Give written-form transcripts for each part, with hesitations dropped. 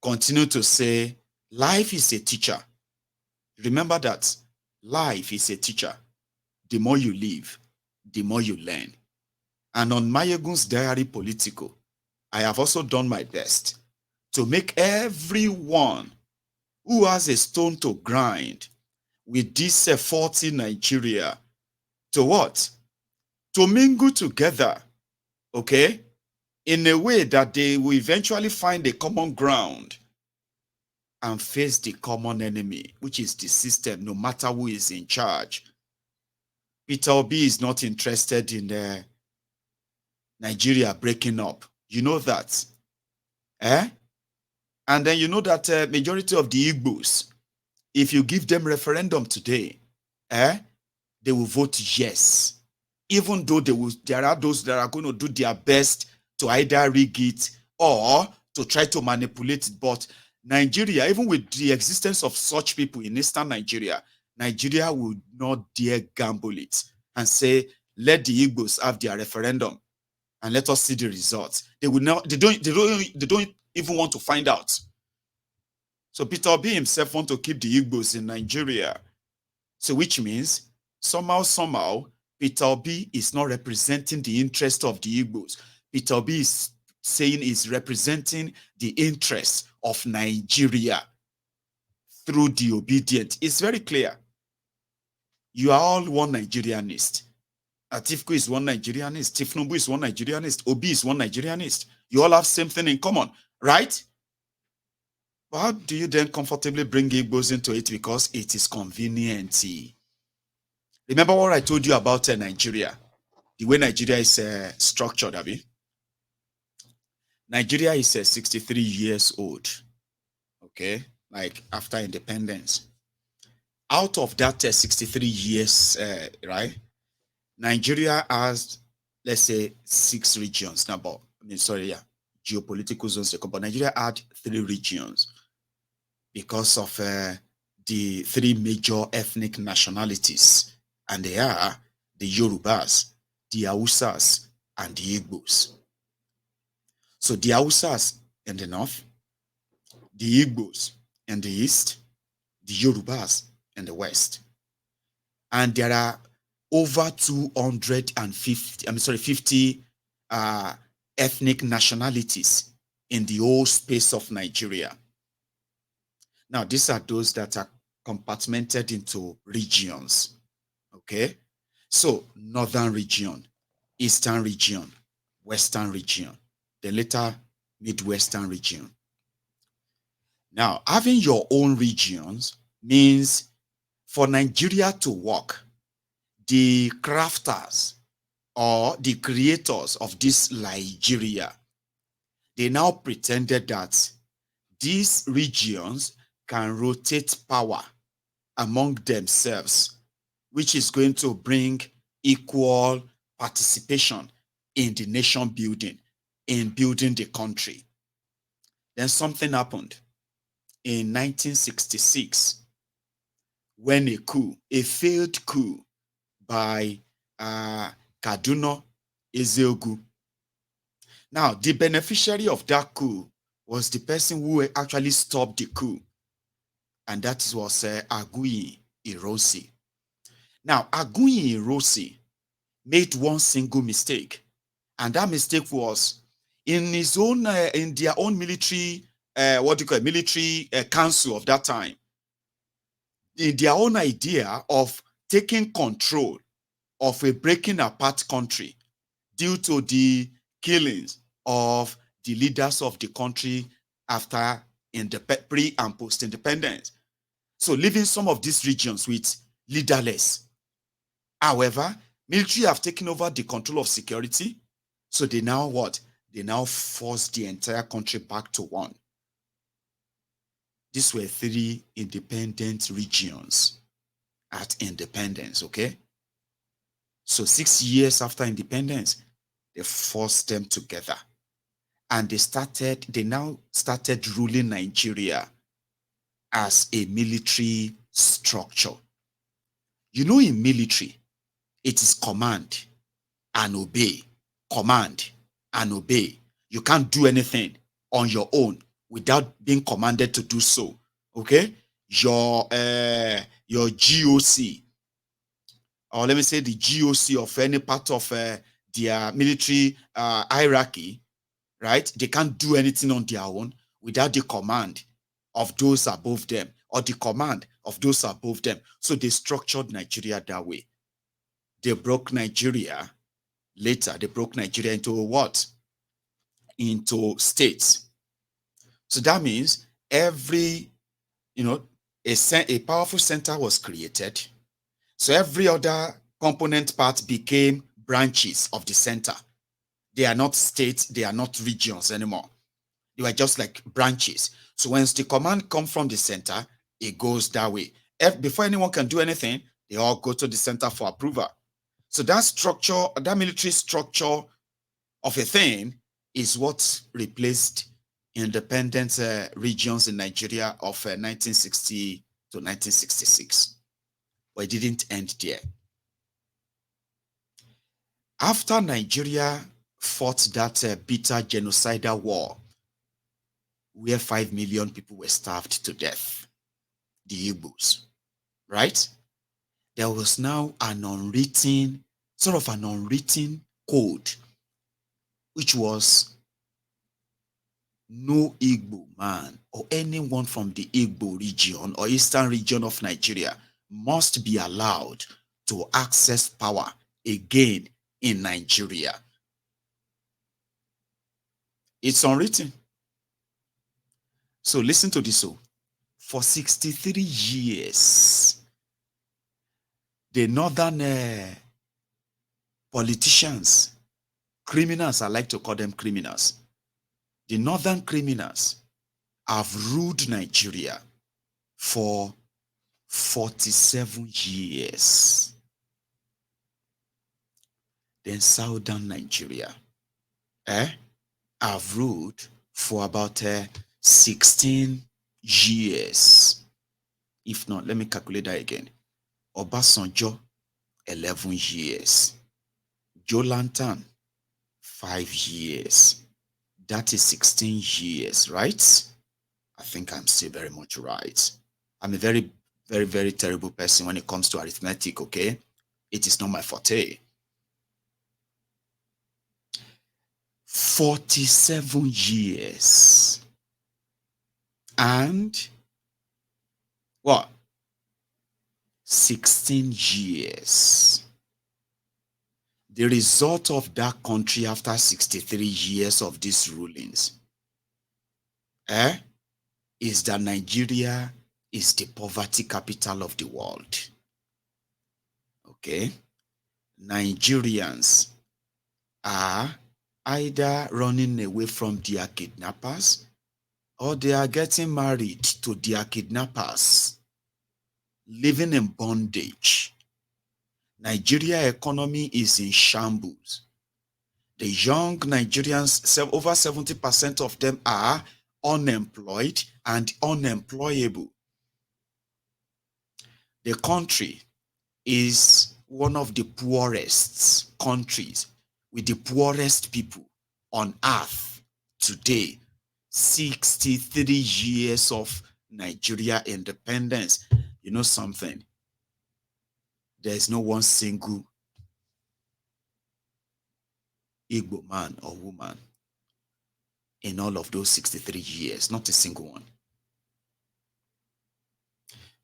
continue to say, life is a teacher. Remember that life is a teacher. The more you live, the more you learn. And on Mayegun's Diary Political, I have also done my best to make everyone who has a stone to grind with this faulty Nigeria to what? To mingle together, okay? In a way that they will eventually find a common ground and face the common enemy, which is the system, no matter who is in charge. Peter Obi is not interested in Nigeria breaking up. You know that. And then you know that majority of the Igbos, if you give them referendum today, they will vote yes. Even though there are those that are going to do their best to either rig it or to try to manipulate it. But Nigeria, even with the existence of such people in Eastern Nigeria, Nigeria would not dare gamble it and say, let the Igbos have their referendum and let us see the results. They will not, they don't even want to find out. So Peter Obi himself want to keep the Igbos in Nigeria. So which means somehow, Peter Obi is not representing the interest of the Igbos. Peter Obi is saying is representing the interests of Nigeria through the obedient. It's very clear. You are all one Nigerianist. Atifku is one Nigerianist. Tinubu is one Nigerianist. Obi is one Nigerianist. You all have same thing in common, right? But how do you then comfortably bring Igbos into it? Because it is convenient. Remember what I told you about Nigeria? The way Nigeria is structured, Abi? Nigeria is 63 years old, okay? Like after independence. Out of that 63 years, right? Nigeria has, let's say, 6 regions. Now, but, geopolitical zones. But Nigeria had 3 regions because of the 3 major ethnic nationalities. And they are the Yorubas, the Hausas, and the Igbos. So the Hausas in the north, the Igbos in the east, the Yorubas in the west. And there are over 50 ethnic nationalities in the whole space of Nigeria. Now, these are those that are compartmented into regions. Okay? So, northern region, eastern region, western region, the later midwestern region. Now, having your own regions means for Nigeria to work, the crafters or the creators of this Nigeria, they now pretended that these regions can rotate power among themselves, which is going to bring equal participation in the nation building, in building the country. Then something happened in 1966 when a failed coup by Kaduna Ezeogu. Now, the beneficiary of that coup was the person who actually stopped the coup, and that was Aguiyi Ironsi. Now, Aguiyi Ironsi made one single mistake, and that mistake was in their own military, military council of that time, in their own idea of taking control of a breaking apart country due to the killings of the leaders of the country after pre and post independence. So leaving some of these regions with leaderless. However, military have taken over the control of security. So they now what? They now force the entire country back to one. These were 3 independent regions at independence, okay? So 6 years after independence, they forced them together. And they now started ruling Nigeria as a military structure. You know, in military, it is command and obey. Command and obey. You can't do anything on your own without being commanded to do so. Okay, your GOC, or let me say the GOC of any part of their military hierarchy, right? They can't do anything on their own without the command of those above them or the command of those above them. So they structured Nigeria that way. They broke Nigeria later. They broke Nigeria into what? Into states. So that means every, you know, a powerful center was created. So every other component part became branches of the center. They are not states, they are not regions anymore. They were just like branches. So once the command comes from the center, it goes that way. Before anyone can do anything, they all go to the center for approval. So that structure, that military structure of a thing is what replaced independent regions in Nigeria of 1960 to 1966. But it didn't end there. After Nigeria fought that bitter genocidal war, where 5 million people were starved to death, the Igbos, right? There was now an unwritten, sort of an unwritten code, which was no Igbo man or anyone from the Igbo region or eastern region of Nigeria must be allowed to access power again in Nigeria. It's unwritten. So listen to this. For 63 years, the northern politicians, criminals, I like to call them criminals, the northern criminals have ruled Nigeria for 47 years. Then southern Nigeria have ruled for about 16 years. If not, let me calculate that again. Obasanjo, 11 years. Joe Lantan, 5 years. That is 16 years, right? I think I'm still very much right. I'm a very, very, very terrible person when it comes to arithmetic, okay? It is not my forte. 47 years. And what? 16 years. The result of that country after 63 years of these rulings is that Nigeria is the poverty capital of the world. Okay? Nigerians are either running away from their kidnappers or they are getting married to their kidnappers, living in bondage. Nigeria economy is in shambles. The young Nigerians, over 70% of them are unemployed and unemployable. The country is one of the poorest countries with the poorest people on earth today. 63 years of Nigeria independence. You know something? There is no one single Igbo man or woman in all of those 63 years, not a single one.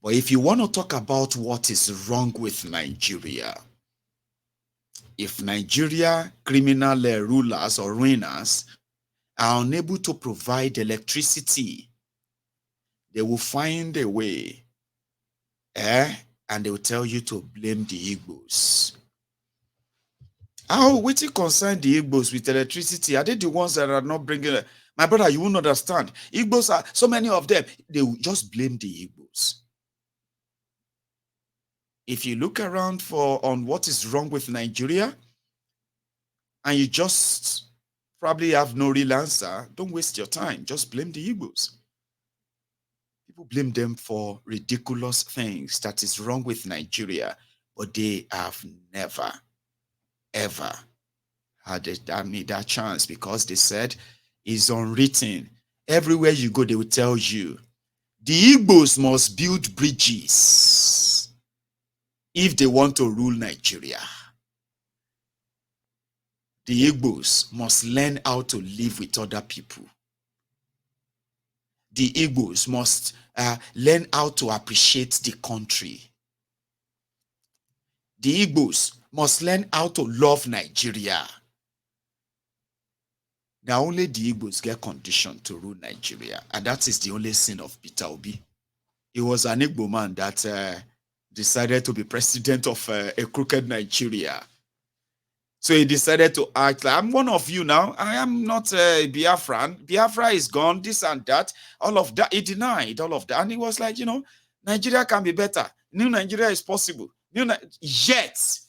But if you want to talk about what is wrong with Nigeria, if Nigeria criminal rulers or ruiners are unable to provide electricity, they will find a way, and they will tell you to blame the Igbos. How would it concern the Igbos with electricity? Are they the ones that are not bringing it? My brother, you won't understand. Igbos are, so many of them, they will just blame the Igbos. If you look around on what is wrong with Nigeria, and you just probably have no real answer, don't waste your time. Just blame the Igbos. People blame them for ridiculous things that is wrong with Nigeria, but they have never, ever had that chance because they said it's unwritten. Everywhere you go, they will tell you, the Igbos must build bridges if they want to rule Nigeria. The Igbos must learn how to live with other people. The Igbos must learn how to appreciate the country. The Igbos must learn how to love Nigeria. Now only the Igbos get conditioned to rule Nigeria, and that is the only sin of Peter Obi. He was an Igbo man that decided to be president of a crooked Nigeria. So he decided to act like, I'm one of you now. I am not a Biafran. Biafra is gone, this and that. All of that. He denied all of that. And he was like, Nigeria can be better. New Nigeria is possible. Yet,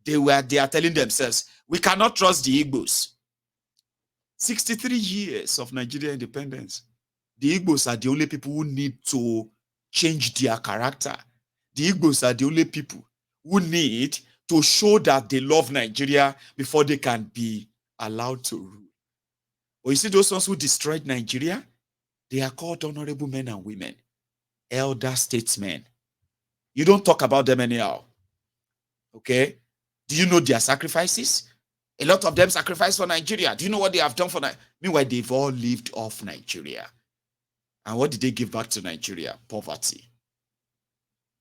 they are telling themselves, we cannot trust the Igbos. 63 years of Nigeria independence. The Igbos are the only people who need to change their character. The Igbos are the only people who need to show that they love Nigeria before they can be allowed to rule. But you see those ones who destroyed Nigeria? They are called honorable men and women, elder statesmen. You don't talk about them anyhow. Okay? Do you know their sacrifices? A lot of them sacrificed for Nigeria. Do you know what they have done for Nigeria? Meanwhile, they've all lived off Nigeria. And what did they give back to Nigeria? Poverty.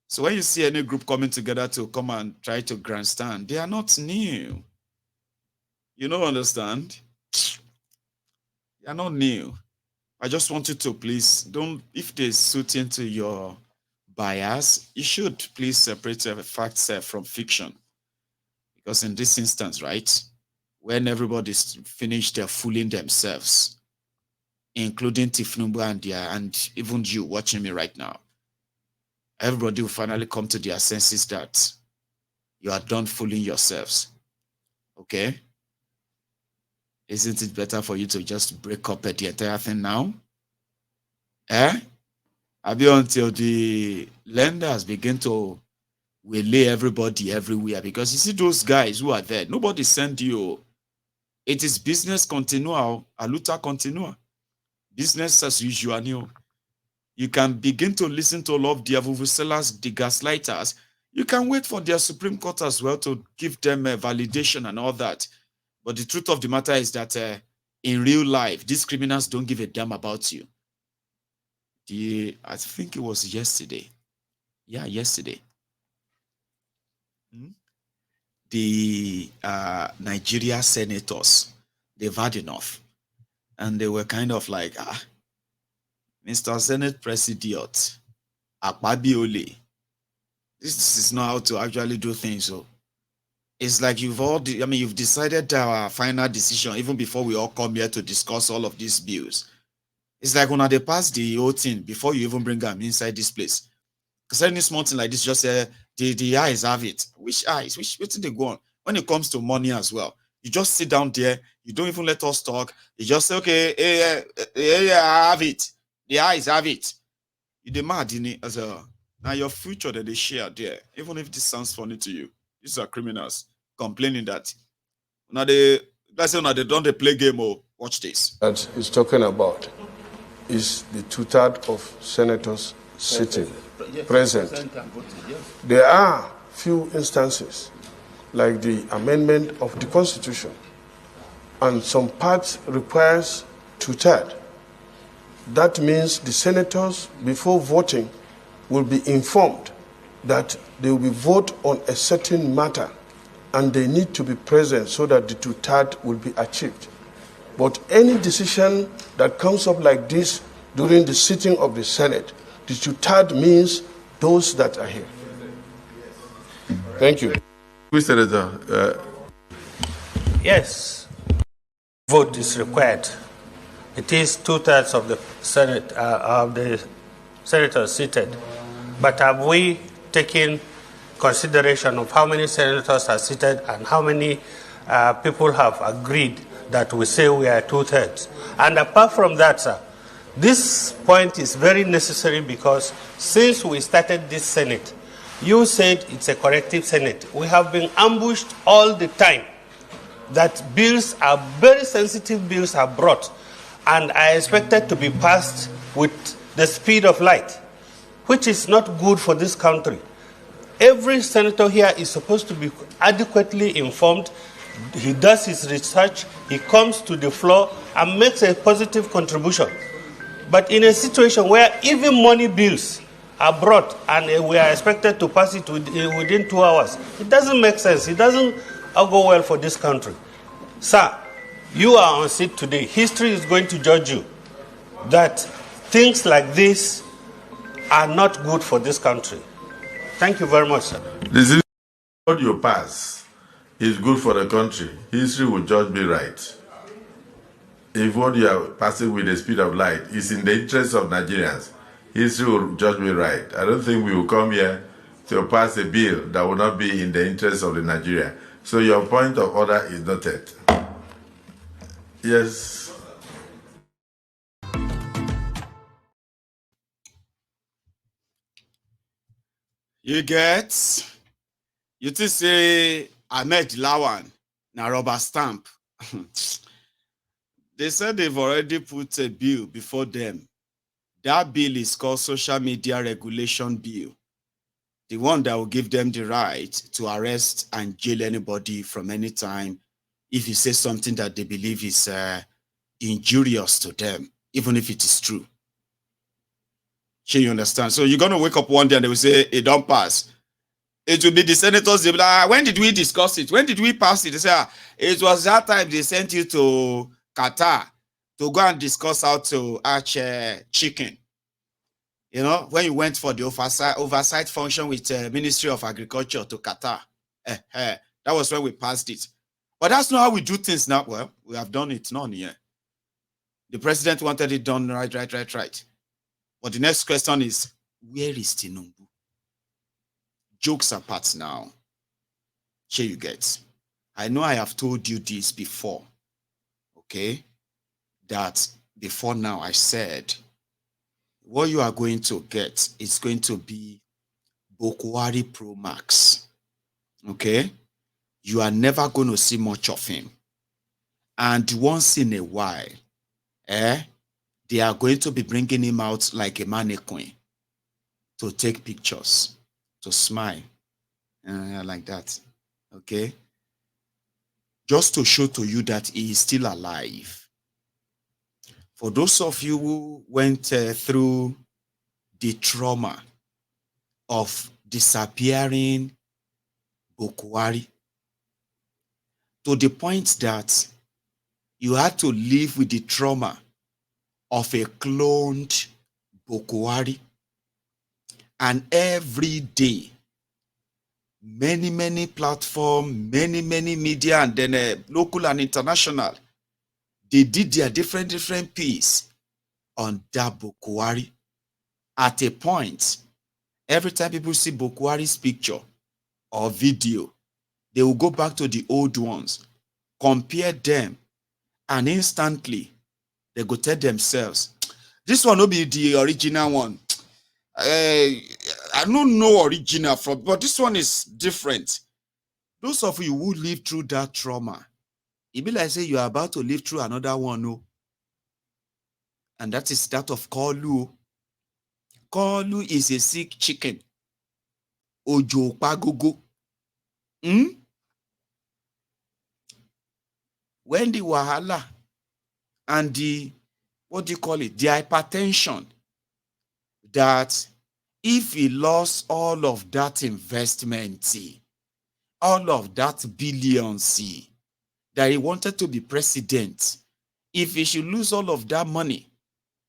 So when you see any group coming together to come and try to grandstand, they are not new. You don't understand? They are not new. I just want you to please don't, if they suit into your bias, you should please separate facts from fiction. Because in this instance, right, when everybody's finished fooling themselves, including Tinubu and even you watching me right now, everybody will finally come to their senses that you are done fooling yourselves. Okay? Isn't it better for you to just break up the entire thing now? Abi until the lenders begin to waylay everybody everywhere, because you see those guys who are there, nobody sent you. It is business continua, a luta continua. Business as usual. You can begin to listen to all of the vuvuzelas, the gaslighters. You can wait for their Supreme Court as well to give them a validation and all that. But the truth of the matter is that in real life, these criminals don't give a damn about you. I think it was yesterday. Yeah, yesterday. The Nigeria senators, they've had enough. And they were kind of like, Mr. Senate President, Akpabiole, this is not how to actually do things. So it's like you've decided our final decision even before we all come here to discuss all of these bills. It's like when they pass the whole thing before you even bring them inside this place. Because any small thing like this, just say the eyes have it. Which eyes? Which thing they go on? When it comes to money as well, you just sit down there. You don't even let us talk. You just say, okay, I have it. The eyes have it. You demand in it as a now your future that they share there. Even if this sounds funny to you, these are criminals complaining that now they don't play game or watch this. That is talking about is the 2/3 of senators sitting present. There are few instances like the amendment of the Constitution, and some parts requires 2/3. That means the senators, before voting, will be informed that they will vote on a certain matter, and they need to be present so that the 2/3 will be achieved. But any decision that comes up like this during the sitting of the Senate, the 2/3 means those that are here. Thank you. Mr. Yes, vote is required. It is 2/3 of the Senate of the senators seated. But have we taken consideration of how many senators are seated and how many people have agreed that we say we are 2/3? And apart from that, sir, this point is very necessary because since we started this Senate, you said it's a corrective Senate. We have been ambushed all the time that bills are very sensitive bills are brought. and I expected to be passed with the speed of light, which is not good for this country. Every senator here is supposed to be adequately informed. He does his research, he comes to the floor and makes a positive contribution. But in a situation where even money bills are brought and we are expected to pass it within 2 hours, it doesn't make sense. It doesn't go well for this country. Sir, you are on seat today. History is going to judge you that things like this are not good for this country. Thank you very much, sir. This is what you pass is good for the country. History will judge me right. If what you are passing with the speed of light is in the interest of Nigerians, history will judge me right. I don't think we will come here to pass a bill that will not be in the interest of the Nigeria. So your point of order is noted. Yes. You get? You think say Ahmed Lawan na rubber stamp. They said they've already put a bill before them. That bill is called Social Media Regulation Bill. The one that will give them the right to arrest and jail anybody from any time if you say something that they believe is injurious to them, even if it is true. Sure, you understand? So you're going to wake up one day and they will say, it don't pass. It will be the senators, they'll be like, when did we discuss it? When did we pass it? They say, it was that time they sent you to Qatar to go and discuss how to hatch chicken. You know, when you went for the oversight function with Ministry of Agriculture to Qatar. That was when we passed it. But that's not how we do things now. Well, we have done it none yet. The president wanted it done right. But the next question is, where is Tinubu? Jokes apart now. Here you get. I know I have told you this before. Okay? That before now I said, what you are going to get is going to be Bokwari Pro Max. Okay? You are never going to see much of him. And once in a while, they are going to be bringing him out like a mannequin to take pictures, to smile, like that. Okay? Just to show to you that he is still alive. For those of you who went through the trauma of disappearing Bokwari, to the point that you had to live with the trauma of a cloned Bokwari, and every day, many platforms, many media, and then local and international, they did their different piece on that Bokwari. At a point, every time people see Bokwari's picture or video, they will go back to the old ones, compare them, and instantly they go tell themselves, this one will be the original one. I don't know original from, but this one is different. Those of you who live through that trauma, it be like say you are about to live through another one, no? And that is that of Kolu. Kolu is a sick chicken. Ojo pagogo. When the wahala and the, what do you call it, the hypertension, that if he lost all of that investment, all of that billions, that he wanted to be president, if he should lose all of that money,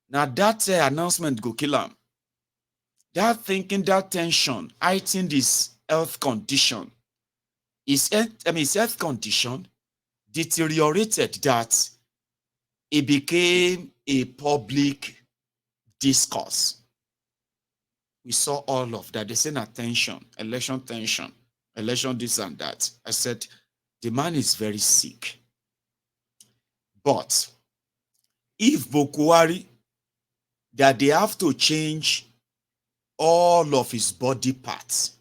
now that announcement go kill him. That thinking, that tension, heightened his health condition. His health condition deteriorated that it became a public discourse. We saw all of that. They said tension, election this and that. I said, the man is very sick. But if Bokwari, that they have to change all of his body parts,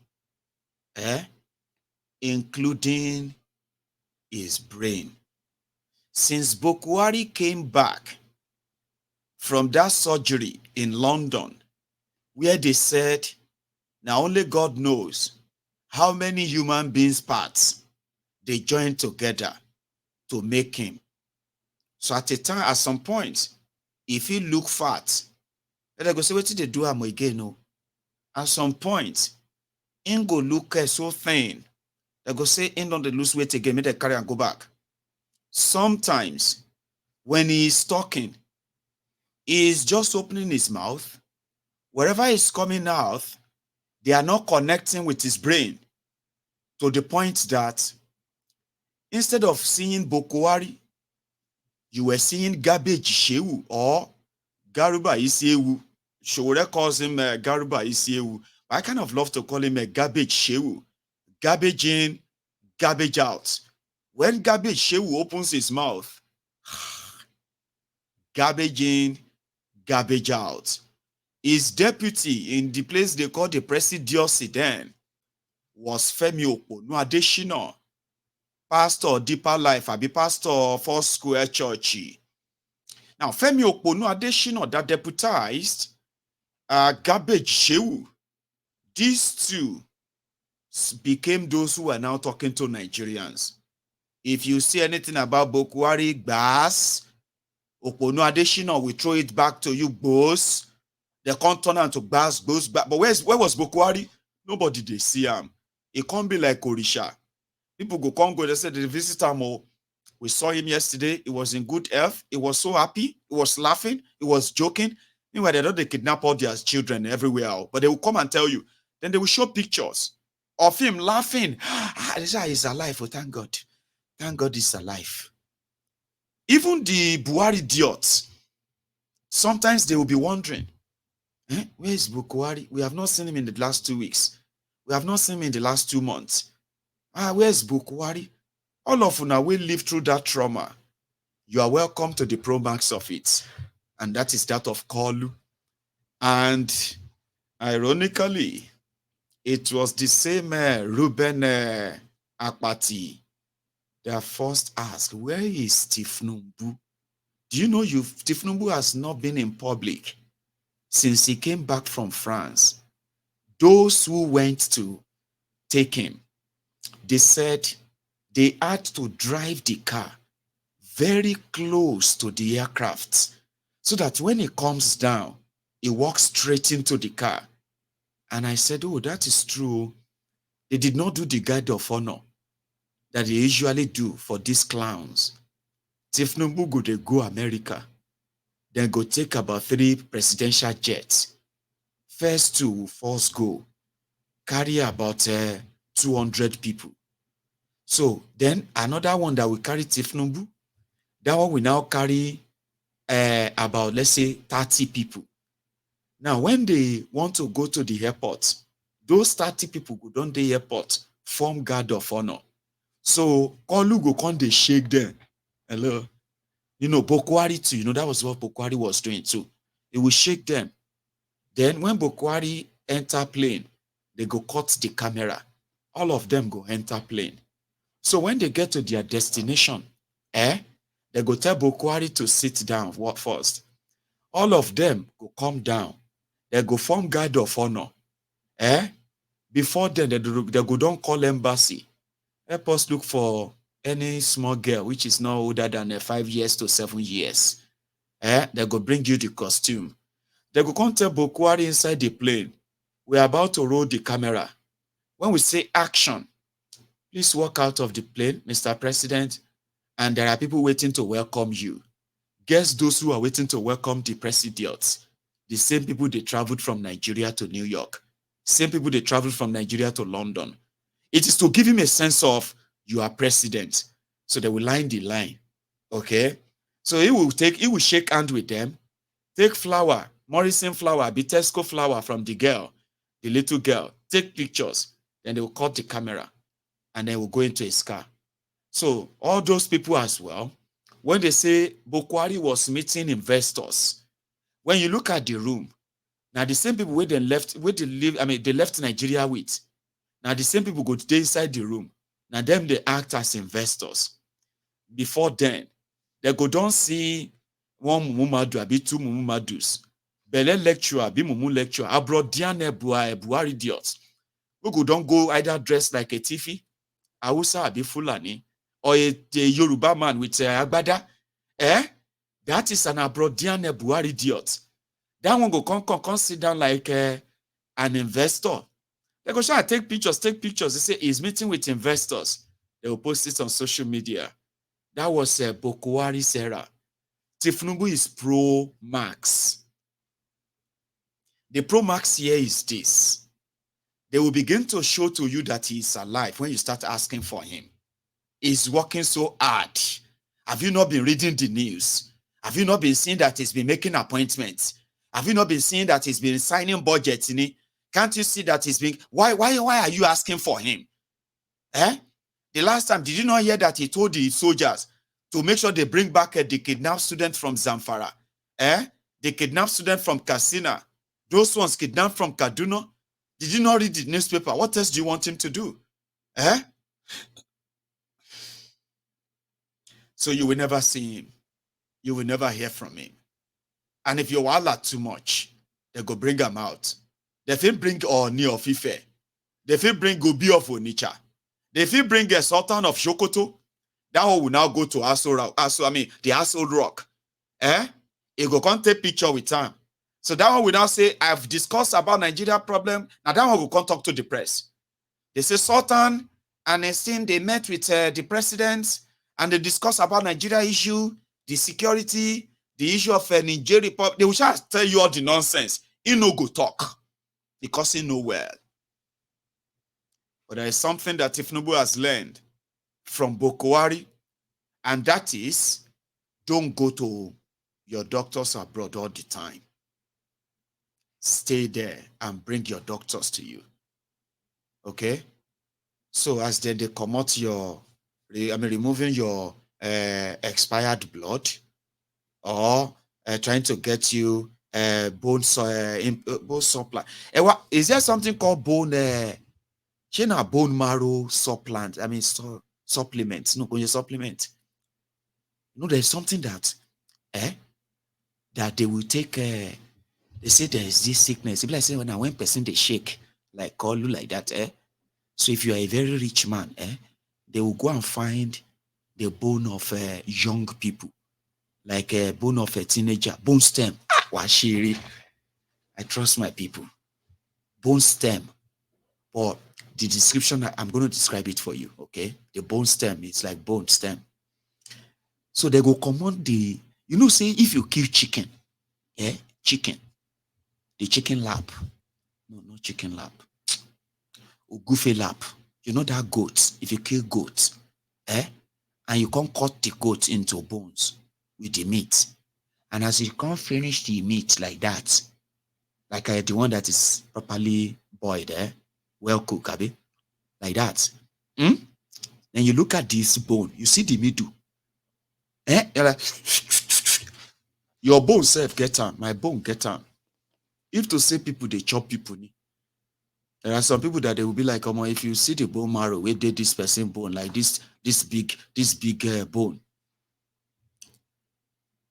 including his brain. Since Bokwari came back from that surgery in London, where they said, now only God knows how many human beings parts they joined together to make him. So at a time, at some point, if he look fat, they go say, what did they do am again? No. At some point, him go look so thin. They go say, him don't lose weight again, make they carry and go back. Sometimes, when he is talking, he is just opening his mouth. Wherever he's coming out, they are not connecting with his brain to the point that instead of seeing Bokwari, you were seeing Garbage Shehu or Garuba Isiewu. Showore calls him Garuba Isiewu. I kind of love to call him a Garbage Shehu. Garbage in, garbage out. When Garbage Shehu opens his mouth, garbage in, garbage out. His deputy in the place they call the Presidency then was Femi Oponu Adesina, pastor Deeper Life, abi pastor Four Square Church. Now, Femi Oponu Adesina that deputized Garbage Shehu. These two became those who are now talking to Nigerians. If you see anything about Bokwari, Bass, Oponu Adesina will throw it back to you, boss. They can't turn on to Bass, boss, back. But where was Bokwari? Nobody they see him. It can't be like Orisha. People go, they said they visit him. We saw him yesterday. He was in good health. He was so happy. He was laughing. He was joking. Meanwhile, they don't kidnap all their children everywhere. But they will come and tell you. Then they will show pictures of him laughing. This guy is alive. Oh, thank God. Thank God he's alive. Even the Buhari idiots, sometimes they will be wondering, where is Buhari? We have not seen him in the last 2 weeks. We have not seen him in the last 2 months. Where's Buhari? All of you now will live through that trauma. You are welcome to the pro-max of it. And that is that of Kolu. And ironically, it was the same Ruben Abati that first asked, where is Tinubu? Do you know Tinubu has not been in public since he came back from France? Those who went to take him, they said they had to drive the car very close to the aircraft so that when he comes down, he walks straight into the car. And I said, oh, that is true. They did not do the guard of honor that they usually do for these clowns. Tinubu go, they go America, then go take about 3 presidential jets. First 2 will first go, carry about 200 people. So then another one that will carry Tinubu, that one will now carry about, let's say, 30 people. Now, when they want to go to the airport, those 30 people go down the airport, form guard of honor. So, Kolu go come, they shake them. Hello. You know, Bokwari too, that was what Bokwari was doing too. It will shake them. Then when Bokwari enter plane, they go cut the camera. All of them go enter plane. So when they get to their destination, they go tell Bokwari to sit down first. All of them go come down. They go form guard of honor. Before then, they go don't call embassy. Help us look for any small girl which is not older than 5 years to 7 years. They go bring you the costume. They go come tell Bokwari inside the plane, we're about to roll the camera. When we say action, please walk out of the plane, Mr. President, and there are people waiting to welcome you. Guess those who are waiting to welcome the president? The same people they traveled from Nigeria to New York. Same people they traveled from Nigeria to London. It is to give him a sense of, you are president. So they will line the line. Okay? So he will shake hand with them, take flower, Morrison flower, Bitesco flower from the girl, the little girl, take pictures, then they will cut the camera, and then we'll go into his car. So all those people as well, when they say Bokwari was meeting investors, when you look at the room, now the same people they left Nigeria with. Now the same people go to inside the room. Now them they act as investors. Before then, they go don't see one mumumadu abi two mumumadus. Bele lecture abi mumu lecture. Abrodiane buar idiots. Who don't go either dressed like a tiffy, Hausa abi Fulani, or a Yoruba man with agbada. That is an Abrodiane buar idiot. That one go come sit down like an investor. They go try to take pictures. They say he's meeting with investors. They will post it on social media. That was Bokwari Sarah. Tinubu is pro-max. The pro-max here is this. They will begin to show to you that he is alive when you start asking for him. He's working so hard. Have you not been reading the news? Have you not been seeing that he's been making appointments? Have you not been seeing that he's been signing budgets? Can't you see that he's been... Why are you asking for him? The last time, did you not hear that he told the soldiers to make sure they bring back the kidnapped student from Zamfara? The kidnapped student from Katsina. Those ones kidnapped from Kaduna. Did you not read the newspaper? What else do you want him to do? So you will never see him. You will never hear from him. And if you wala too much, they go bring him out. They will bring Oni of Ife. They will bring Gobi of Onitsha. They will bring a Sultan of Sokoto. That one will now go to the Aso Rock. He go come take picture with him. So that one will now say, I've discussed about Nigeria problem. Now that one will come talk to the press. They say Sultan and Esteem, they met with the president and they discuss about Nigeria issue, the security, the issue of Nigeria Republic. They will just tell you all the nonsense. He no go talk because he know well. But there is something that Tinubu has learned from Bokwari, and that is, don't go to your doctors abroad all the time. Stay there and bring your doctors to you. Okay? So as they come out removing your expired blood, or trying to get you bone supply. Is there something called bone marrow supplant? Supplements. No, your supplement. There's something that that they will take. They say there is this sickness. It's like saying when person they shake, like call you like that. So if you are a very rich man, they will go and find the bone of young people, like a bone of a teenager, bone stem. Washiri. I trust my people. Bone stem. But the description, I'm going to describe it for you, okay? The bone stem, it's like bone stem. So they go command the, say if you kill chicken, chicken, the chicken lap. No, not chicken lap. Ogufe lap. That goat, if you kill goat, and you can't cut the goat into bones with the meat. And as you can't finish the meat like that, like the one that is properly boiled, well cooked, abi, like that. Then you look at this bone, you see the middle. You're like, your bone self get on, my bone get on. If to say people they chop people, there are some people that they will be like, if you see the bone marrow, where did this person bone like this big bone?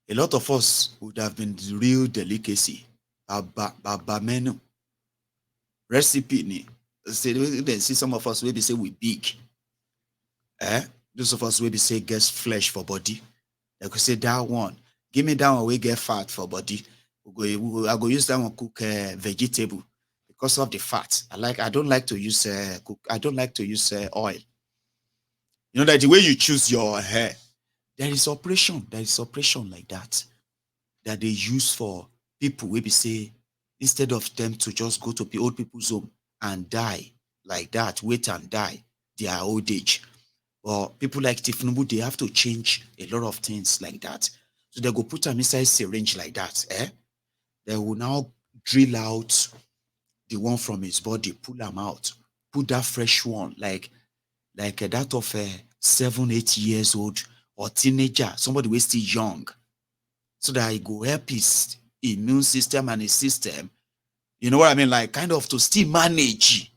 A lot of us would have been real delicacy. Baba menu recipe ni. They see some of us maybe say we big. Those of us maybe say get flesh for body. They could say that one. Give me that one we get fat for body. I go use that one cook vegetable because of the fat. I don't like to use I don't like to use oil. That the way you choose your hair, there is operation like that they use for people. We be say instead of them to just go to the old people's home and die like that, wait and die their old age. Or people like Tinubu, they have to change a lot of things like that. So they go put them inside syringe like that. They will now drill out the one from his body, pull them out, put that fresh one, like that of a 7-8 years old or teenager, somebody who is still young, so that he go help his immune system and his system. You know what I mean? Like kind of to still manage.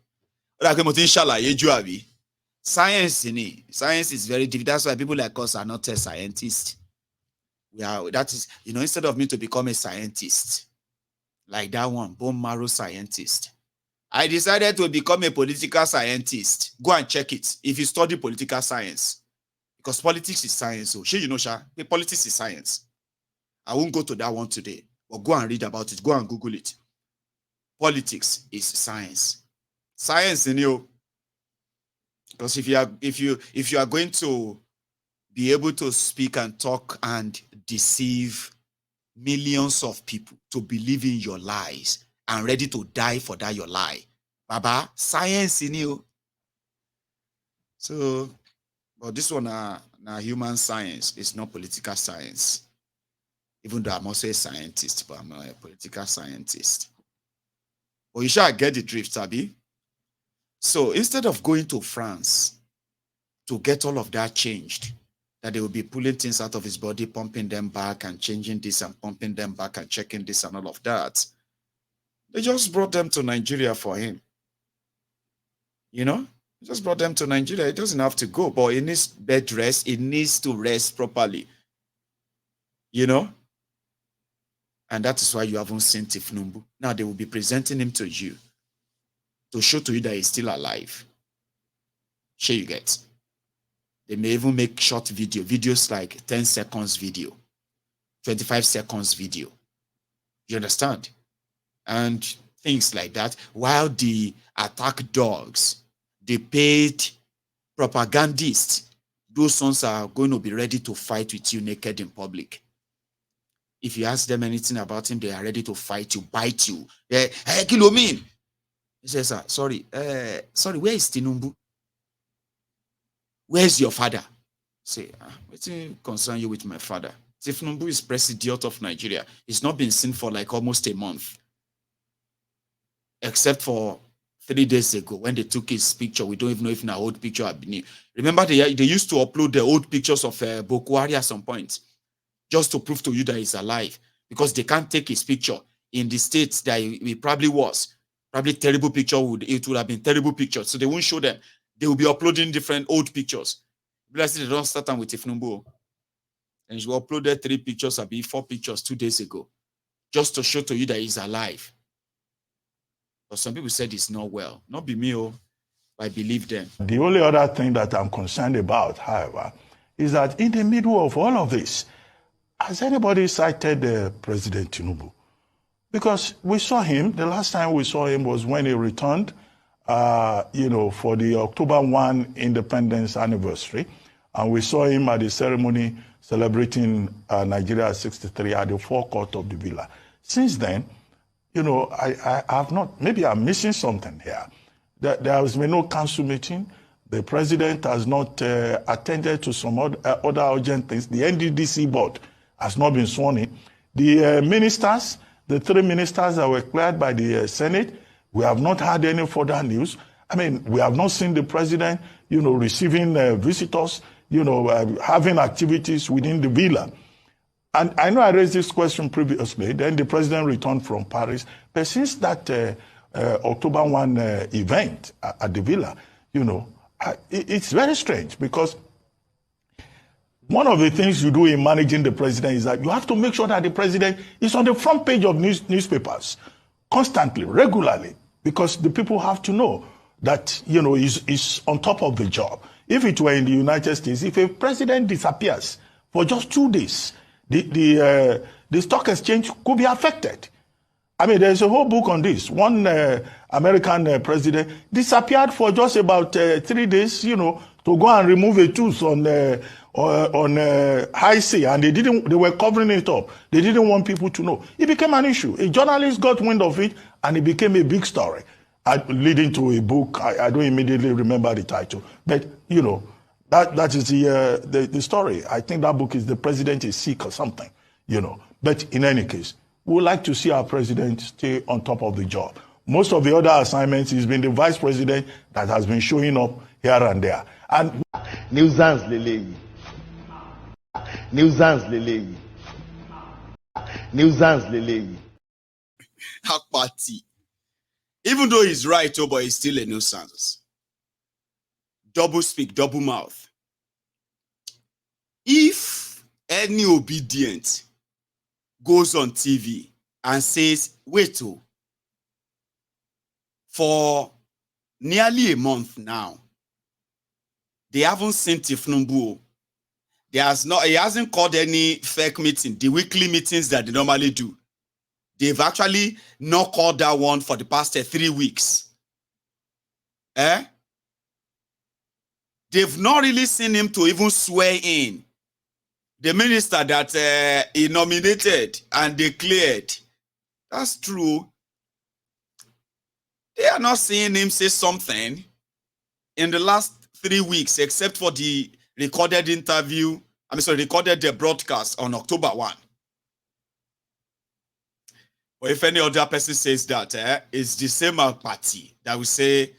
Science is very difficult. That's why people like us are not scientists. That is, instead of me to become a scientist, like that one, bone marrow scientist, I decided to become a political scientist. Go and check it if you study political science, because politics is science. So, politics is science. I won't go to that one today, but go and read about it. Go and Google it. Politics is science. Science in you. Because if you are going to be able to speak and talk and deceive millions of people to believe in your lies and ready to die for that your lie, Baba, science in you. So, but this one now human science. It's not political science. Even though I'm also a scientist, but I'm not a political scientist. But you shall get the drift, Sabi. So instead of going to France to get all of that changed, that they will be pulling things out of his body, pumping them back and changing this and pumping them back and checking this and all of that, they just brought them to Nigeria for him. Just brought them to Nigeria. It doesn't have to go, but it needs bed rest. It needs to rest properly. And that is why you haven't seen Tinubu. Now they will be presenting him to you to show to you that he's still alive. Sure you get. They may even make short videos like 10 seconds video, 25 seconds video. You understand? And things like that. While the attack dogs, the paid propagandists, those ones are going to be ready to fight with you naked in public. If you ask them anything about him, they are ready to fight you, bite you. Hey, kilo mean? He says, sorry, where is Tinubu? Where's your father? Say, what's concern you with my father? Tinubu is president of Nigeria. He's not been seen for like almost a month. Except for 3 days ago when they took his picture. We don't even know if an old picture had been. Remember, they used to upload the old pictures of Bokwari at some point, just to prove to you that he's alive, because they can't take his picture in the states that he probably was. Probably terrible picture, it would have been terrible pictures. So they won't show them. They will be uploading different old pictures. Blessed they don't start them with Tinubu. And she uploaded 3 pictures, 4 pictures 2 days ago, just to show to you that he's alive. But some people said he's not well. Not be me, I believe them. The only other thing that I'm concerned about, however, is that in the middle of all of this, has anybody cited President Tinubu? Because we saw him, the last time we saw him was when he returned, for the October 1 independence anniversary. And we saw him at the ceremony celebrating Nigeria 63 at the forecourt of the villa. Since then, I have not, maybe I'm missing something here. There has been no council meeting. The president has not attended to some other urgent things. The NDDC board has not been sworn in. The ministers, the 3 ministers that were cleared by the Senate, we have not had any further news. I mean, we have not seen the president, receiving visitors, having activities within the villa. And I know I raised this question previously. Then the president returned from Paris. But since that October 1 event at the villa, it's very strange, because one of the things you do in managing the president is that you have to make sure that the president is on the front page of newspapers constantly, regularly, because the people have to know that, he's on top of the job. If it were in the United States, if a president disappears for just 2 days, the stock exchange could be affected. I mean, there's a whole book on this. One American president disappeared for just about 3 days, to go and remove a tooth on high sea, and they were covering it up. They didn't want people to know. It became an issue. A journalist got wind of it, and it became a big story, leading to a book. I don't immediately remember the title, but that is the story. I think that book is The President is Sick or something, But in any case, we would like to see our president stay on top of the job. Most of the other assignments, he's been the vice president that has been showing up here and there. And nuisance lele. Abati. Even though he's right, but he's still a nuisance. Double speak, double mouth. If any obedient goes on TV and says, wait, for nearly a month now, they haven't seen Tinubu. He hasn't called any fake meeting, the weekly meetings that they normally do. They've actually not called that one for the past 3 weeks. They've not really seen him to even swear in. The minister that he nominated and declared. That's true. They are not seeing him say something in the last 3 weeks, except for the recorded interview. Recorded the broadcast on October 1. Or if any other person says that, it's the same Abati that will say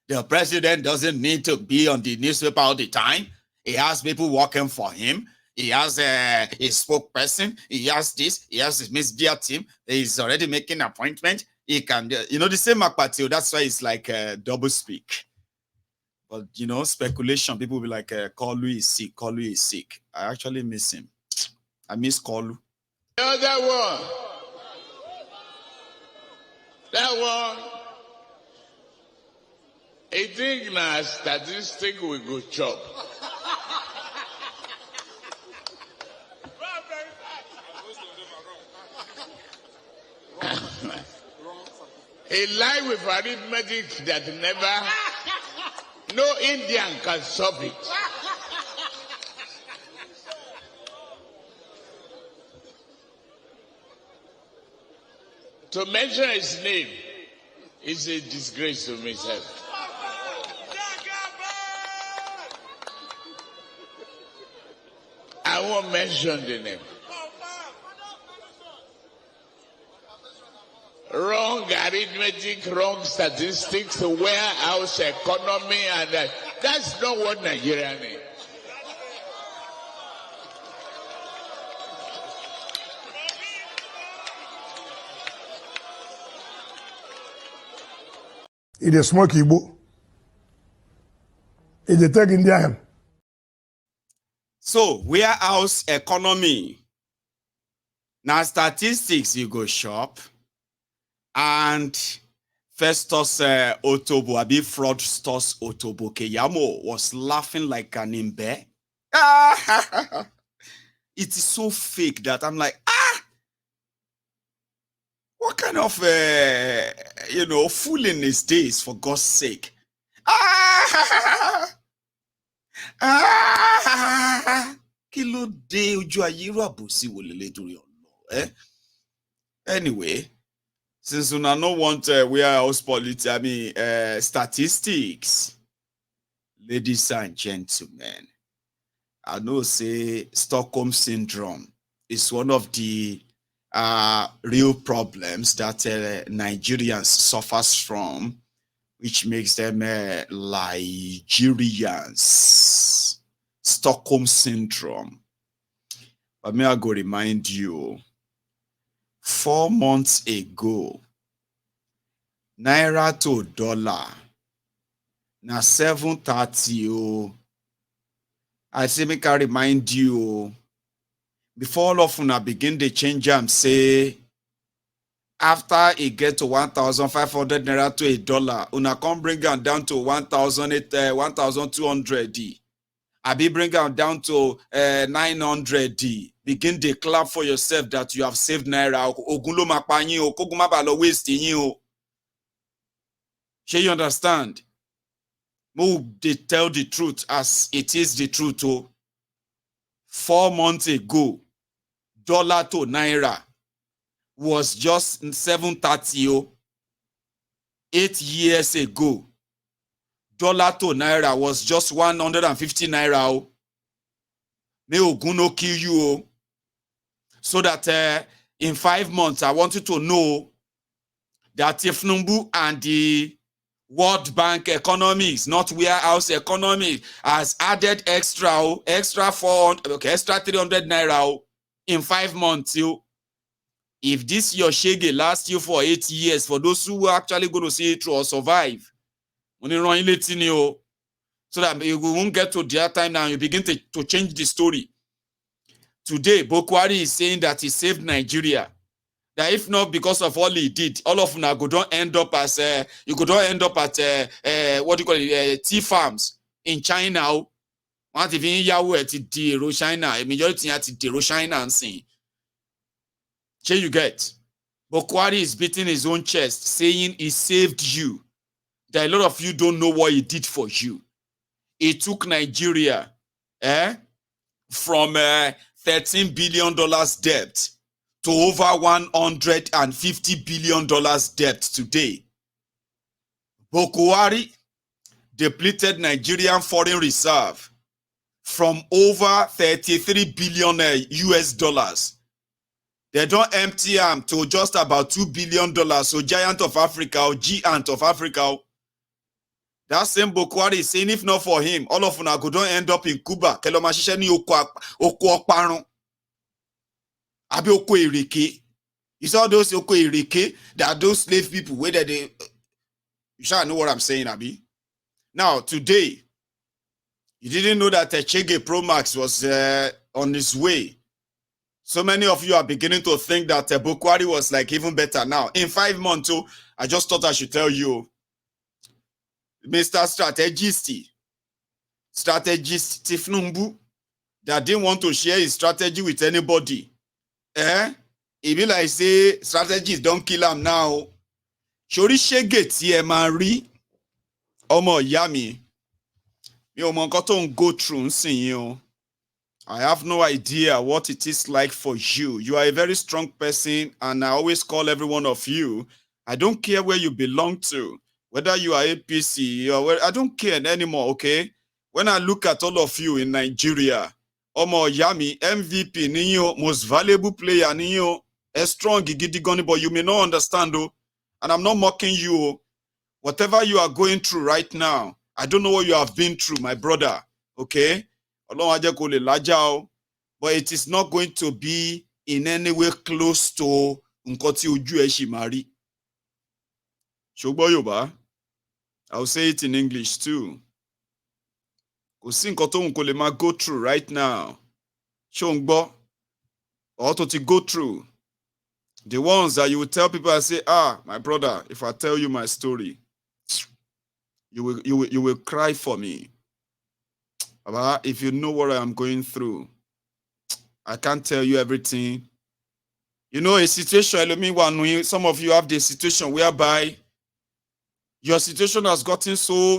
the president doesn't need to be on the newspaper all the time. He has people working for him. He has a spokesperson. He has this. He has his media team. He's already making an appointment. He can, the same Abati. That's why it's like double speak. But, speculation, people will be like, Kolu is sick, Kolu is sick. I actually miss him. I miss Kolu. The other one, that one, I think na statistic we go chop. A lie with arithmetic that never... No Indian can solve it. To mention his name is a disgrace to myself. I won't mention the name. Wrong arithmetic, wrong statistics, warehouse economy, and that's not what Nigeria needs. It is smoke Igbo. It is take Indian. So, warehouse economy. Now, statistics, you go shop. And Festus Otobo, Abi fraudsters Otobo Keyamo was laughing like an imbe. It is so fake that I'm like, what kind of, fooling is this, for God's sake? Kilo de ojú ayé rò àbòsí wò lélẹ̀ torí Ọlọ́run. Anyway, since we don't want warehouse politics, statistics, ladies and gentlemen, I know say Stockholm syndrome is one of the real problems that Nigerians suffers from, which makes them Nigerians. Stockholm syndrome. But may I go remind you, 4 months ago, Naira to dollar, na 730. I say make I remind you, before all of una begin the change them, say, after it get to 1,500 Naira to $1, una come bring them down to 1,200. I be bring them down to 900. Begin to clap for yourself that you have saved Naira. Ogunlo mapanyi o, koguma balo waste yin o. Shall you understand? They tell the truth as it is the truth. 4 months ago, dollar to Naira was just 730. 8 years ago, dollar to Naira was just 150 Naira. May Ogun no kill you. So that in 5 months, I want you to know that Tinubu and the World Bank economics, not warehouse economy, has added extra 400, extra 300 Naira in 5 months. If this your shege lasts you for 8 years, for those who are actually going to see it through or survive, so that you won't get to their time now, you begin to change the story. Today, Boko Haram is saying that he saved Nigeria. That if not because of all he did, all of now go don't end up as you go don't end up at what do you call it, tea farms in China. What if in Yahoo at the China? A majority at the China and saying, you get Boko Haram is beating his own chest, saying he saved you. That a lot of you don't know what he did for you. He took Nigeria from $13 billion debt to over $150 billion debt today. Boko Haram depleted Nigerian foreign reserve from over 33 billion US dollars. They don't empty them to just about $2 billion. So giant of Africa or giant of Africa. That same Boko Haram is saying if not for him, all of us go don't end up in Cuba. Kelomashise ni oko okparun. Abi oko ireke. You saw those oko ireke, that those slave people, whether they, you shall know what I'm saying, Abi. Now, today, you didn't know that Chege Pro Max was on his way. So many of you are beginning to think that Boko Haram was like even better now. In 5 months, I just thought I should tell you, Mr. Strategist Tinubu, that didn't want to share his strategy with anybody. It be like say strategists don't kill him now. Shori shege ti e ma ri omo ìyá mi. Mi ò mọ nǹkan tó ń go through nsìnyí o. I have no idea what it is like for you. You are a very strong person, and I always call every one of you. I don't care where you belong to, whether you are APC or where, I don't care anymore, okay? When I look at all of you in Nigeria, Omo Yami, MVP, Niyo, most valuable player, Niyo, a strong gidigoni, but you may not understand, though. And I'm not mocking you. Whatever you are going through right now, I don't know what you have been through, my brother, okay? But it is not going to be in any way close to Nkoti Uju Eshimari. Shogbo Yoba, I'll say it in English too. Go through right now. Shongbo, or to go through. The ones that you will tell people and say, my brother, if I tell you my story, you will cry for me. But if you know what I am going through, I can't tell you everything. You know, a situation, some of you have the situation whereby your situation has gotten so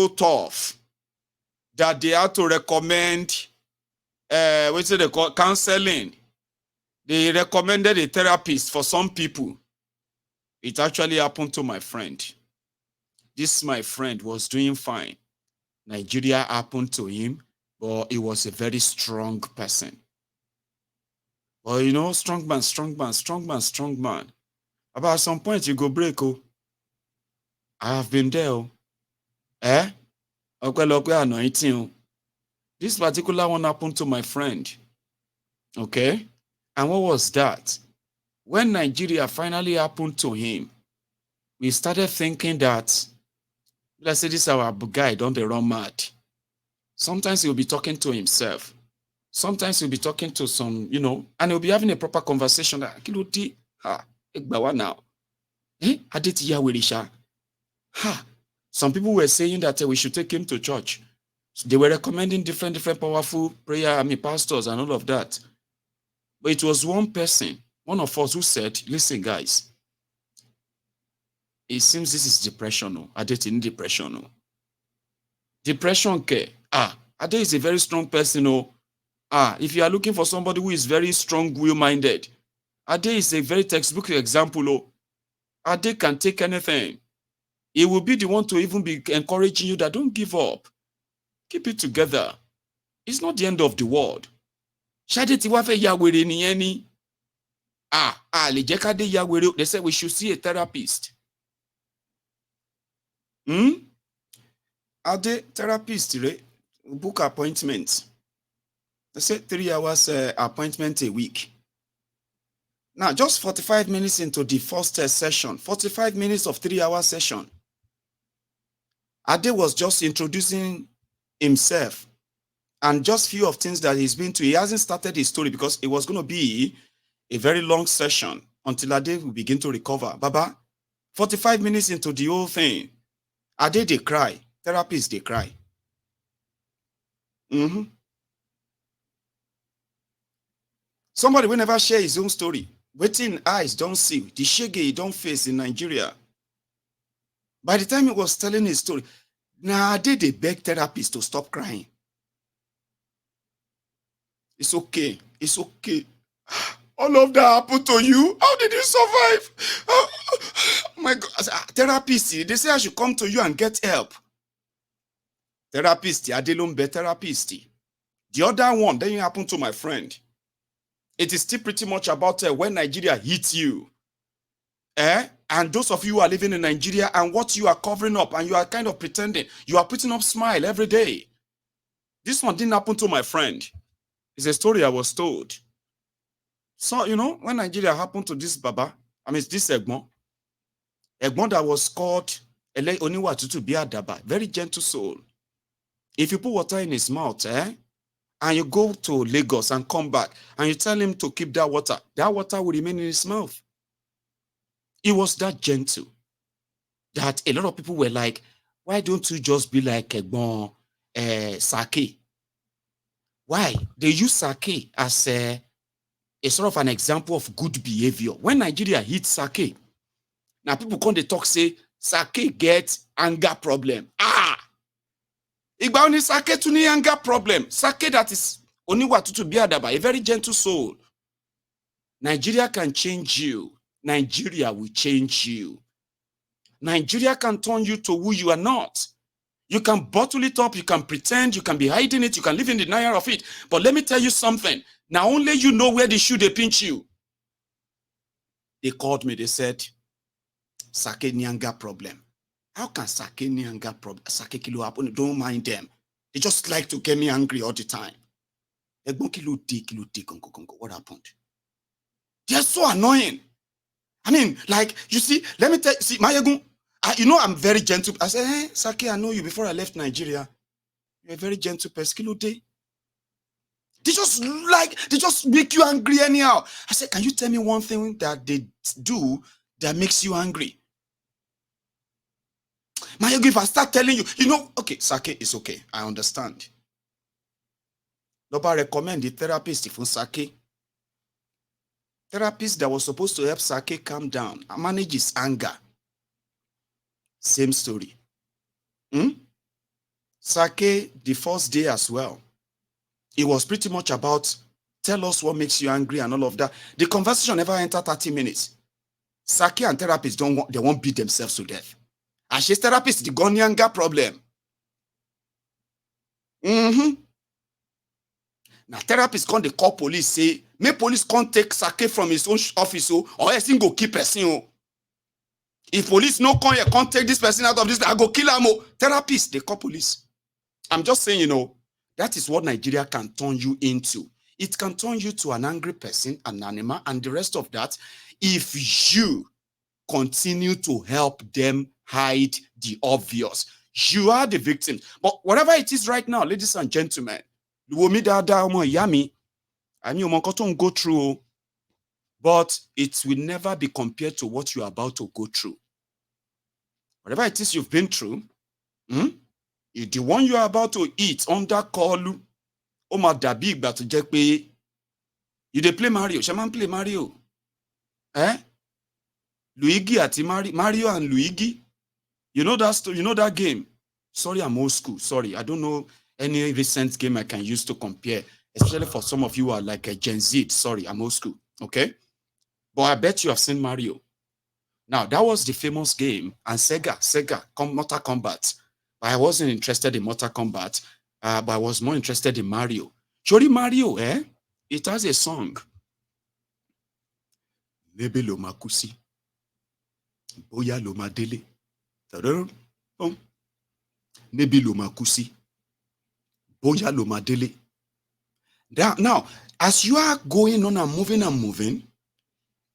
tough that they have to recommend counseling. They recommended a therapist for some people. It actually happened to my friend. This my friend was doing fine. Nigeria happened to him, but he was a very strong person. Well, you know, strong man. About some point, you go break. I have been there. Anointing. This particular one happened to my friend. Okay? And what was that? When Nigeria finally happened to him, we started thinking that, let's say this our guy, don't they run mad? Sometimes he'll be talking to himself. Sometimes he'll be talking to some, you know, and he'll be having a proper conversation. Now. Some people were saying that we should take him to church. So they were recommending different powerful pastors and all of that. But it was one person, one of us, who said, listen, guys, it seems this is depression. Ade in depression. Depression care. Ade is a very strong person. If you are looking for somebody who is very strong will-minded, Ade is a very textbook example. Ade can take anything. He will be the one to even be encouraging you that don't give up. Keep it together. It's not the end of the world. They said we should see a therapist. Are they therapists, right? Book appointments. They said 3 hours appointment a week. Now, just 45 minutes into the first session, 45 minutes of 3-hour session, Ade was just introducing himself And just few of things that he's been to. He hasn't started his story because it was going to be a very long session until Ade will begin to recover. Baba, 45 minutes into the whole thing, Ade, they cry. Therapists, they cry. Somebody will never share his own story. Waiting eyes don't see. The shege he don't face in Nigeria. By the time he was telling his story, now Ade, they beg therapists to stop crying. It's okay. It's okay. All of that happened to you. How did you survive? Oh my God. Therapist, they say I should come to you and get help. Therapist, Adelumbe therapist. The other one, then it happened to my friend. It is still pretty much about when Nigeria hits you. And those of you who are living in Nigeria and what you are covering up and you are kind of pretending, you are putting up smile every day. This one didn't happen to my friend. It's a story I was told. So, when Nigeria happened to this Baba, this Egbon that was called Ele Oniwatutu Biadaba, very gentle soul. If you put water in his mouth, and you go to Lagos and come back, and you tell him to keep that water will remain in his mouth. It was that gentle that a lot of people were like, why don't you just be like Egbon Sake? Why? They use Sake as a sort of an example of good behavior. When Nigeria hits Sake, now people come they talk say Sake gets anger problem. Igba only Sake to ni anger problem. Sake that is Oniwatutu Biadaba, a very gentle soul. Nigeria can change you. Nigeria will change you. Nigeria can turn you to who you are not. You can bottle it up, you can pretend, you can be hiding it, you can live in denial of it. But let me tell you something. Now only you know where they should they pinch you. They called me, they said, Sake ni anger problem. How can Sake ni anger problem? Sake kilo happen, don't mind them. They just like to get me angry all the time. What happened? They're so annoying. You see, let me tell you, see, Mayegun, I'm very gentle. I said, hey, Sake, I know you before I left Nigeria. You're a very gentle person. They just make you angry anyhow. I said, can you tell me one thing that they do that makes you angry? Mayegun, if I start telling you, okay, Sake is okay. I understand. Nobody recommend the therapist for Sake. Therapist that was supposed to help Sake calm down and manage his anger. Same story. Sake, the first day as well, it was pretty much about tell us what makes you angry and all of that. The conversation never entered 30 minutes. Sake and therapists they won't beat themselves to death. And she's therapist, the gun anger problem. Now therapists come, they call police, say, may police can't take Sake from his own office or else he go keep person. If police no come here, can't take this person out of this, I go kill him. Therapists, they call police. I'm just saying, that is what Nigeria can turn you into. It can turn you to an angry person, an animal, and the rest of that if you continue to help them hide the obvious. You are the victim. But whatever it is right now, ladies and gentlemen, yummy, and you go through, but it will never be compared to what you are about to go through. Whatever it is you've been through, the one you are about to eat under call, Oma Dabi, but to just pay. You dey play Mario, Shaman play Mario. Luigi ati Mario and Luigi. You know that story, you know that game. Sorry, I'm old school. Sorry, I don't know any recent game I can use to compare, especially for some of you who are like a Gen Z. Sorry, I'm old school. Okay? But I bet you have seen Mario. Now, that was the famous game, and Sega, Mortal Kombat. But I wasn't interested in Mortal Kombat, but I was more interested in Mario. Surely Mario, it has a song. Nebe lo makusi, boya lo madele. Nebe lo makusi, boya lo madele. Now, as you are going on and moving,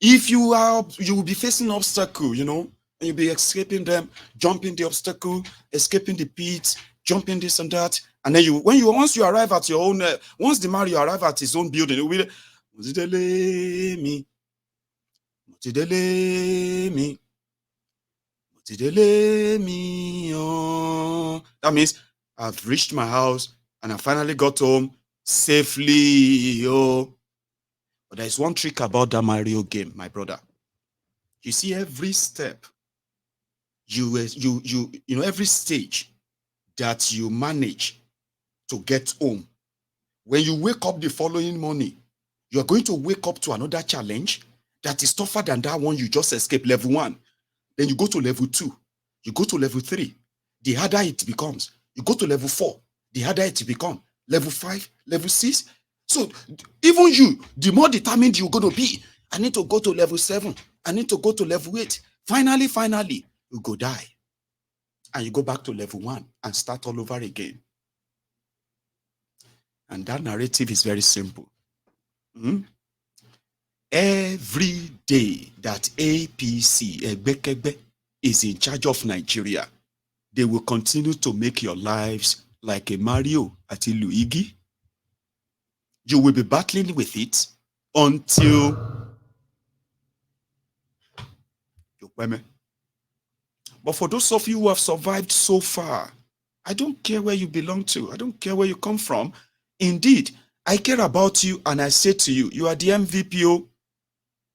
if you will be facing obstacle, and you'll be escaping them, jumping the obstacle, escaping the pit, jumping this and that. And then once you arrive at your own, once the man you arrive at his own building, it will be Motidele me. Oh. That means I've reached my house and I finally got home safely. Oh. But there's one trick about that Mario game, my brother. You see, every step, every stage that you manage to get home, when you wake up the following morning, you're going to wake up to another challenge that is tougher than that one you just escaped, level 1. Then you go to level 2. You go to level 3. The harder it becomes. You go to level 4. The harder it becomes. Level 5, level 6. So even you, the more determined you're going to be, I need to go to level 7. I need to go to level 8. Finally, you go die. And you go back to level 1 and start all over again. And that narrative is very simple. Every day that APC, Egbekegbe, is in charge of Nigeria, they will continue to make your lives like a Mario at Luigi. You will be battling with it until you pay. But for those of you who have survived so far, I don't care where you belong to. I don't care where you come from. Indeed, I care about you, and I say to you, you are the MVP.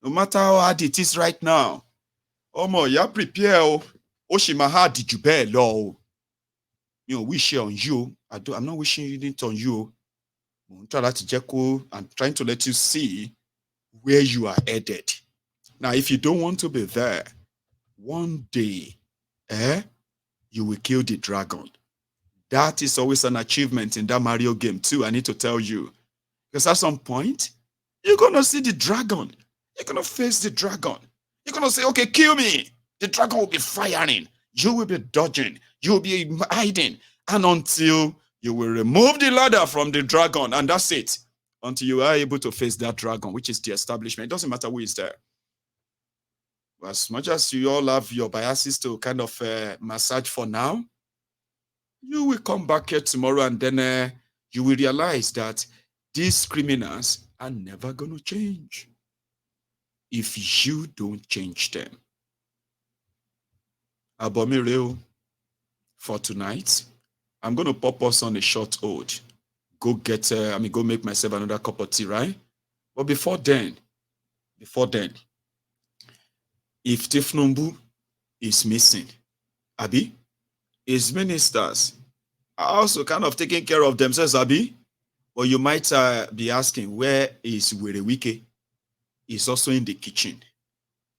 No matter how hard it is right now. Omo, ya prepare. Oshima did you bear law? You know, wish on you. I'm not wishing it on you. I'm trying to let you see where you are headed. Now, if you don't want to be there, one day, you will kill the dragon. That is always an achievement in that Mario game too, I need to tell you. Because at some point, you're going to see the dragon. You're going to face the dragon. You're going to say, okay, kill me. The dragon will be firing. You will be dodging. You will be hiding. And until you will remove the ladder from the dragon, and that's it. Until you are able to face that dragon, which is the establishment. It doesn't matter who is there. As much as you all have your biases to kind of massage for now, you will come back here tomorrow and then you will realize that these criminals are never going to change if you don't change them. Abomireo, for tonight, I'm going to pop us on a short hold. Go make myself another cup of tea, right? But before then, if Tinubu is missing, Abi, his ministers are also kind of taking care of themselves, Abi. Or you might be asking, where is Werewike? He's also in the kitchen.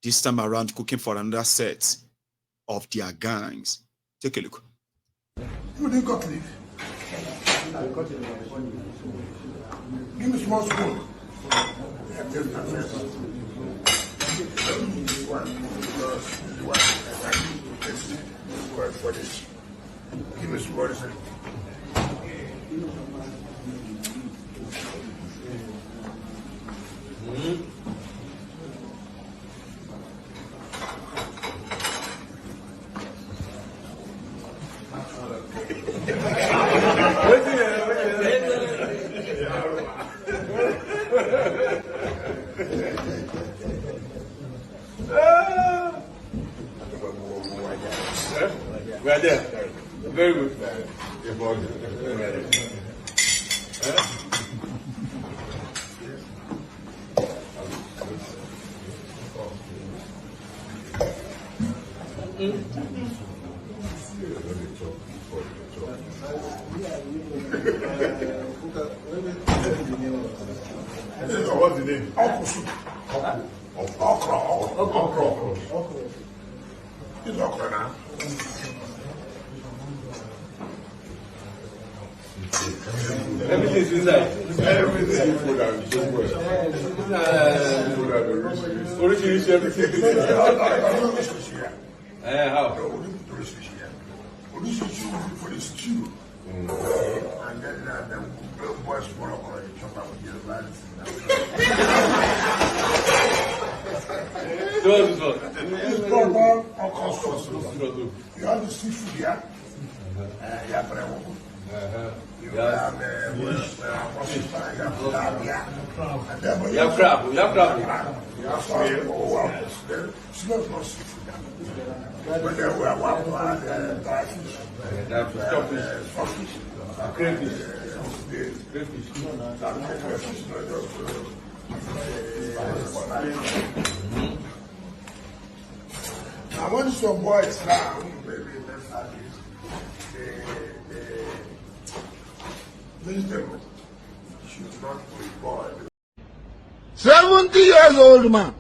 This time around, cooking for another set of their gangs. Take a look. You didn't got leave. Give me small spoon. For this. Give me some water. We are there. Very good. What's the name? Okra. It's okra now. Everything's inside. Everything. Food and Oríṣiríṣi everything. How? For the stew. And then boys for okra, chop up with the lads. So what is what? It's proper okra You have to see food, yeah? Yeah, but I won't. You have crab. You have crab. Smells not seafood. But there were one dry fish. Crayfish. I want some boys now. Maybe let's have the vegetable should not be boiled. 70 years old man.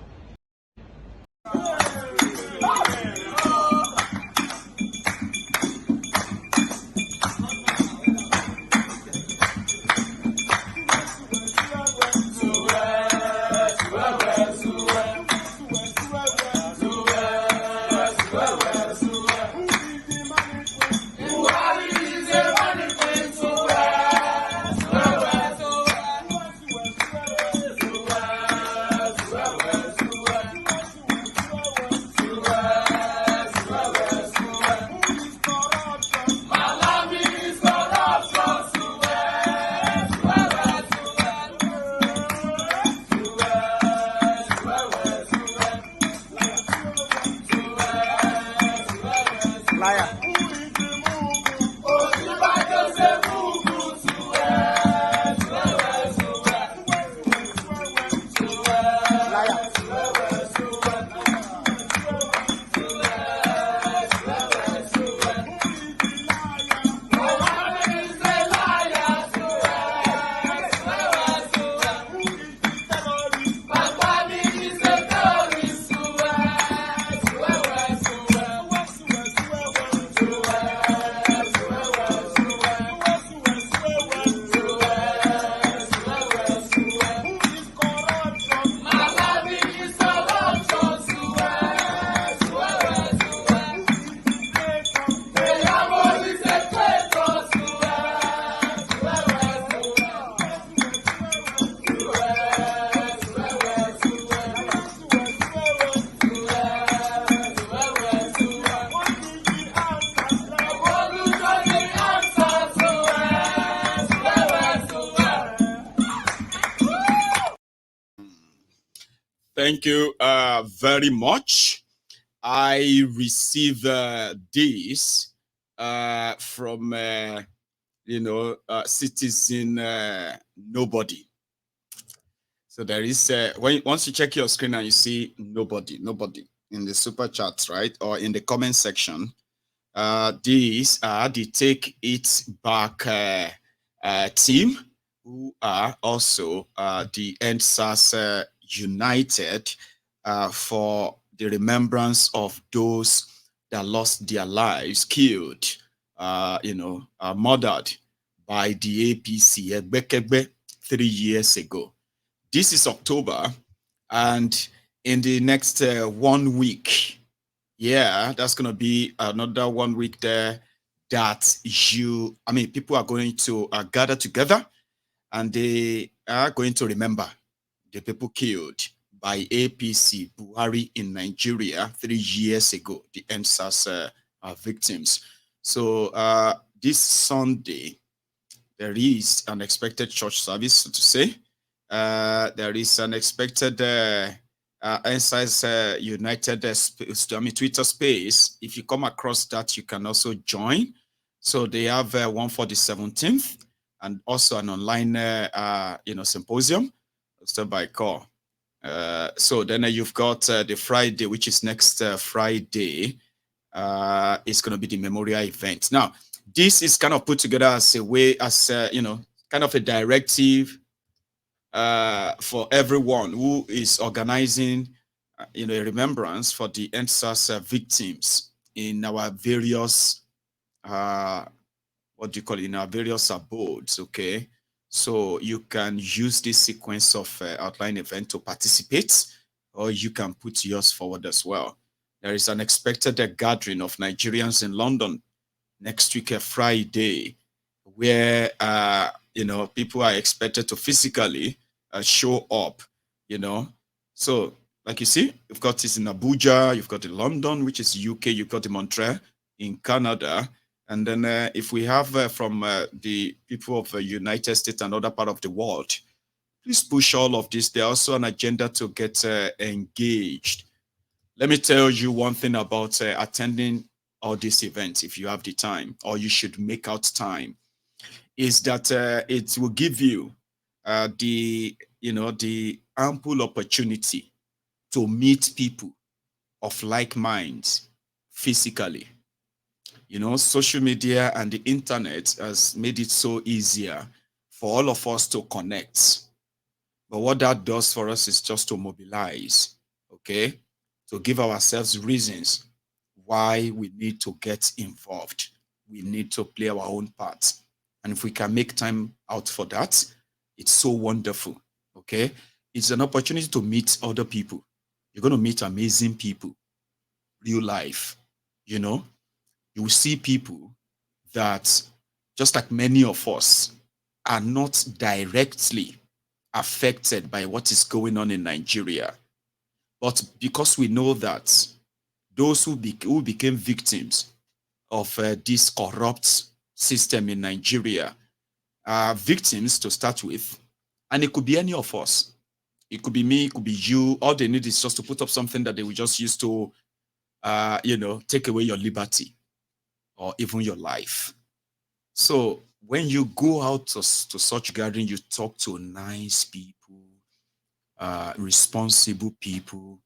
Thank you very much. I received this from, citizen nobody. So there is, once you check your screen and you see nobody in the super chats, right? Or in the comment section, these are the Take It Back team, who are also the EndSARS United for the remembrance of those that lost their lives, killed, murdered by the APC Egbekegbe 3 years ago. This is October, and in the next 1 week, that's going to be another 1 week there that people are going to gather together, and they are going to remember the people killed by APC Buhari in Nigeria 3 years ago, the EndSARS victims. So this Sunday, there is an expected church service, so to say. There is an expected EndSARS United Twitter space. If you come across that, you can also join. So they have one for the 17th, and also an online symposium hosted by call. So then you've got the Friday, which is next Friday. It's going to be the memorial event. Now, this is kind of put together as a way, as kind of a directive for everyone who is organizing, a remembrance for the EndSARS victims in our various, in our various abodes, okay? So you can use this sequence of outline event to participate, or you can put yours forward as well. There is an expected gathering of Nigerians in London next week, Friday, where people are expected to physically show up. So Like you see, you've got this in Abuja, you've got in London, which is UK, you've got in Montreal, in Canada. And then if we have from the people of the United States and other part of the world, please push all of this. There's also an agenda to get engaged. Let me tell you one thing about attending all these events, if you have the time, or you should make out time, is that it will give you the ample opportunity to meet people of like minds physically. Social media and the internet has made it so easier for all of us to connect. But what that does for us is just to mobilize, okay? To give ourselves reasons why we need to get involved. We need to play our own part. And if we can make time out for that, it's so wonderful, okay? It's an opportunity to meet other people. You're going to meet amazing people, real life, you will see people that, just like many of us, are not directly affected by what is going on in Nigeria. But because we know that those who became victims of this corrupt system in Nigeria are victims to start with, and it could be any of us. It could be me, it could be you. All they need is just to put up something that they will just use to, take away your liberty or even your life. So when you go out to such gathering, you talk to nice people, responsible people,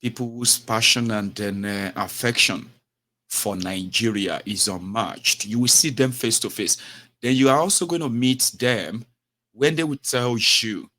people whose passion and then affection for Nigeria is unmatched. You will see them face to face. Then you are also going to meet them when they will tell you